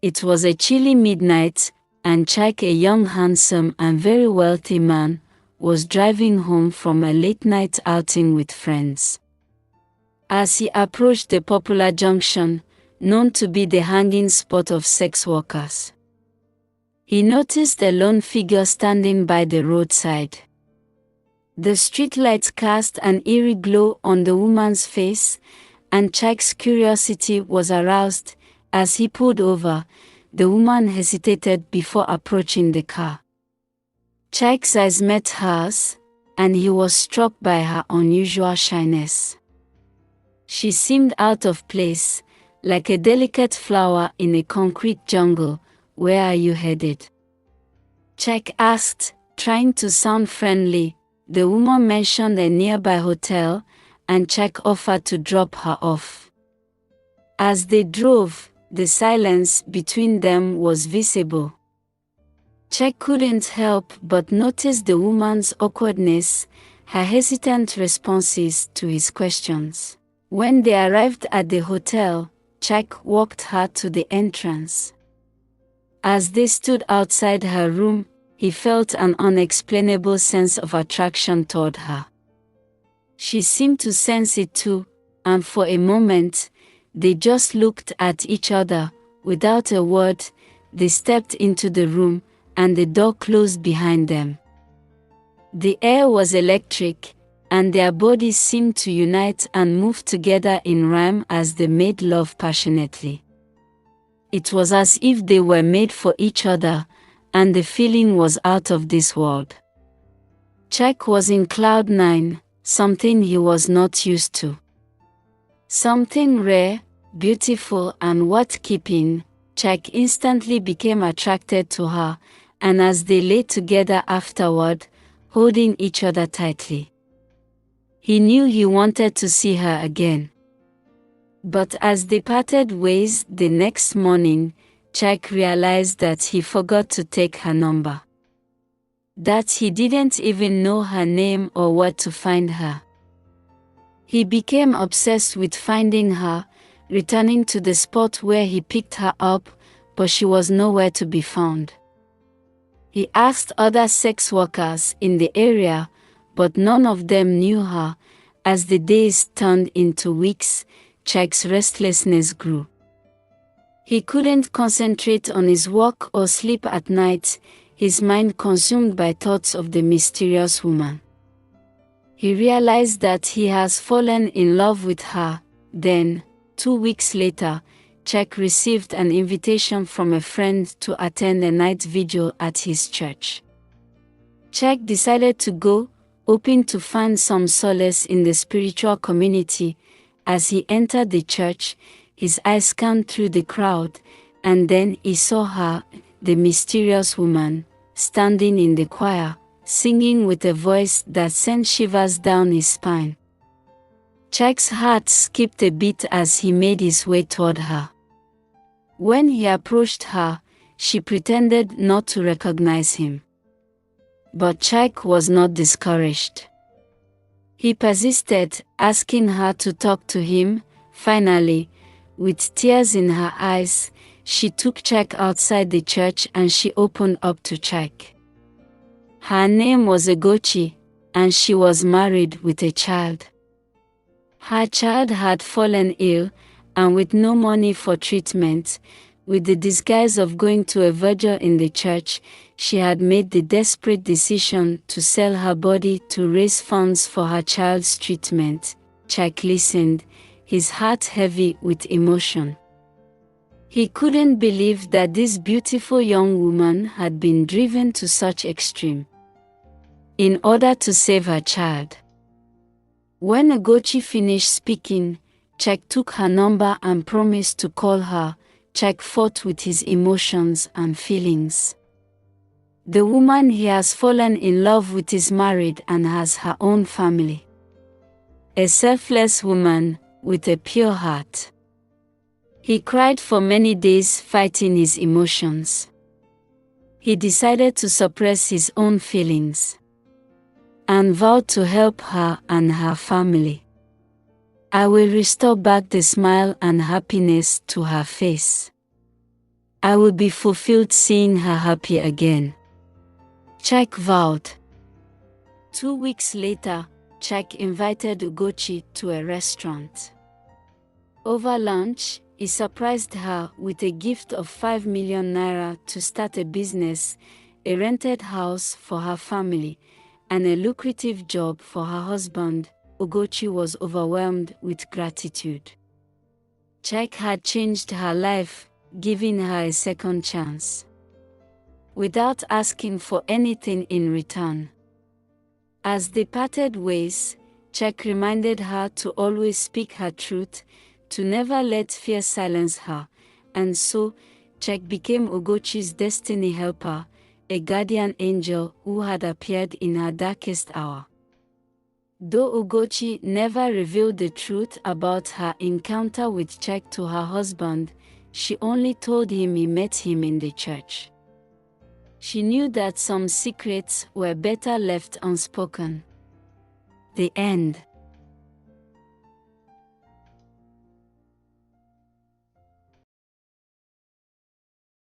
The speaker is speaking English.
It was a chilly midnight, and Chike, a young, handsome, and very wealthy man, was driving home from a late-night outing with friends. As he approached the popular junction, known to be the hanging spot of sex workers, he noticed a lone figure standing by the roadside. The streetlights cast an eerie glow on the woman's face, and Chike's curiosity was aroused. As he pulled over, the woman hesitated before approaching the car. Chike's eyes met hers, and he was struck by her unusual shyness. She seemed out of place, like a delicate flower in a concrete jungle. "Where are you headed?" Chike asked, trying to sound friendly. The woman mentioned a nearby hotel, and Chike offered to drop her off. As they drove, the silence between them was visible. Chike couldn't help but notice the woman's awkwardness, her hesitant responses to his questions. When they arrived at the hotel, Chike walked her to the entrance. As they stood outside her room, he felt an unexplainable sense of attraction toward her. She seemed to sense it too, and for a moment, they just looked at each other. Without a word, they stepped into the room, and the door closed behind them. The air was electric, and their bodies seemed to unite and move together in rhyme as they made love passionately. It was as if they were made for each other, and the feeling was out of this world. Chike was in cloud nine, something he was not used to. Something rare, beautiful, and worth-keeping. Chike instantly became attracted to her, and as they lay together afterward, holding each other tightly, he knew he wanted to see her again. But as they parted ways the next morning, Chike realized that he forgot to take her number. That he didn't even know her name or where to find her. He became obsessed with finding her, returning to the spot where he picked her up, but she was nowhere to be found. He asked other sex workers in the area, but none of them knew her. As the days turned into weeks, Chike's restlessness grew. He couldn't concentrate on his work or sleep at night, his mind consumed by thoughts of the mysterious woman. He realized that he has fallen in love with her. Then, 2 weeks later, Chike received an invitation from a friend to attend a night vigil at his church. Chike decided to go, hoping to find some solace in the spiritual community. As he entered the church, his eyes scanned through the crowd, and then he saw her, the mysterious woman, standing in the choir, singing with a voice that sent shivers down his spine. Chike's heart skipped a beat as he made his way toward her. When he approached her, she pretended not to recognize him. But Chike was not discouraged. He persisted, asking her to talk to him. Finally, with tears in her eyes, she took Chike outside the church and she opened up to Chike. Her name was Ugochi, and she was married with a child. Her child had fallen ill, and with no money for treatment, with the disguise of going to a vigil in the church, she had made the desperate decision to sell her body to raise funds for her child's treatment. Chike listened, his heart heavy with emotion. He couldn't believe that this beautiful young woman had been driven to such extreme in order to save her child. When Ugochi finished speaking, Chike took her number and promised to call her. Chike fought with his emotions and feelings. The woman he has fallen in love with is married and has her own family. A selfless woman with a pure heart. He cried for many days, fighting his emotions. He decided to suppress his own feelings and vowed to help her and her family. I will restore back the smile and happiness to her face. I would be fulfilled seeing her happy again, Chike vowed. 2 weeks later, Chike invited Ugochi to a restaurant. Over lunch, he surprised her with a gift of 5 million naira to start a business, a rented house for her family, and a lucrative job for her husband. Ugochi was overwhelmed with gratitude. Chike had changed her life, giving her a second chance, without asking for anything in return. As they parted ways, Chike reminded her to always speak her truth, to never let fear silence her, and so, Chike became Ugochi's destiny helper, a guardian angel who had appeared in her darkest hour. Though Ugochi never revealed the truth about her encounter with Chike to her husband, she only told him he met him in the church. She knew that some secrets were better left unspoken. The end.